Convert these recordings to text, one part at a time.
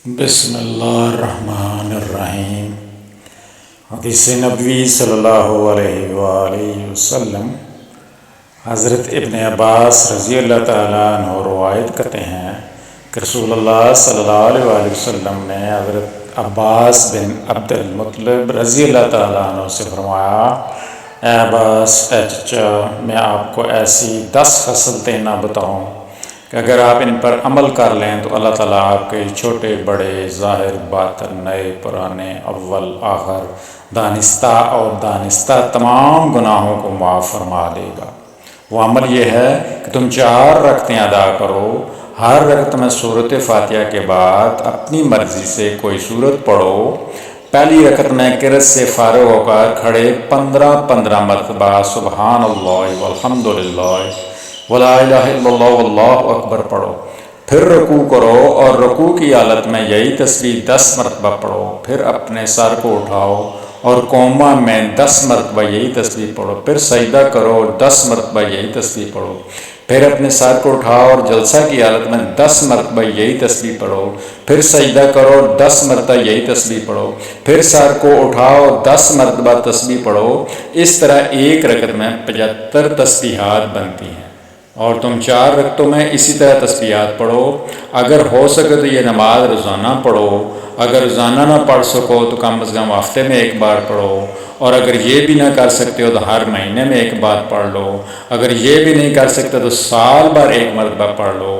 بسم اللہ الرحمن الرحیم۔ حدیث نبوی صلی اللہ علیہ وآلہ وسلم حضرت ابن عباس رضی اللہ تعالیٰ عنہ روایت کرتے ہیں کہ رسول اللہ صلی اللہ علیہ وآلہ وسلم نے حضرت عباس بن عبد المطلب رضی اللہ تعالیٰ عنہ سے فرمایا، اے عباس، اے چچا، میں آپ کو ایسی 10 خصلتیں نہ بتاؤں کہ اگر آپ ان پر عمل کر لیں تو اللہ تعالیٰ آپ کے چھوٹے بڑے، ظاہر باطن، نئے پرانے، اول آخر، دانستہ اور دانستہ تمام گناہوں کو معاف فرما دے گا۔ وہ عمل یہ ہے کہ تم 4 رکعتیں ادا کرو، ہر رکعت میں سورۃ فاتحہ کے بعد اپنی مرضی سے کوئی سورت پڑھو۔ پہلی رکعت میں قرأت سے فارغ ہو کر کھڑے 15 مرتبہ سبحان اللہ والحمد للہ ولا الہ الا اللہ واللہ اکبر پڑھو، پھر رکوع کرو اور رکوع کی حالت میں یہی تسبیح 10 مرتبہ پڑھو، پھر اپنے سر کو اٹھاؤ اور قوما میں 10 مرتبہ یہی تسبیح پڑھو، پھر سجدہ کرو اور 10 مرتبہ یہی تسبیح پڑھو، پھر اپنے سر کو اٹھاؤ اور جلسہ کی حالت میں 10 مرتبہ یہی تسبیح پڑھو، پھر سجدہ کرو اور 10 مرتبہ یہی تسبیح پڑھو، پھر سر کو اٹھاؤ اور 10 مرتبہ تسبیح پڑھو۔ اس طرح ایک رکعت میں 75 تسبیحات بنتی ہیں، اور تم 4 رکعتوں میں اسی طرح تسبیحات پڑھو۔ اگر ہو سکے تو یہ نماز روزانہ پڑھو، اگر روزانہ نہ پڑھ سکو تو کم از کم ہفتے میں 1 بار پڑھو، اور اگر یہ بھی نہ کر سکتے ہو تو ہر مہینے میں 1 بار پڑھ لو، اگر یہ بھی نہیں کر سکتے تو سال بھر 1 مرتبہ پڑھ لو،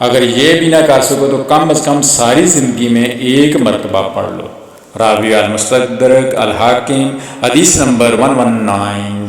اگر یہ بھی نہ کر سکو تو کم از کم ساری زندگی میں 1 مرتبہ پڑھ لو۔ راوی المستدرک الحاکم، حدیث نمبر 119۔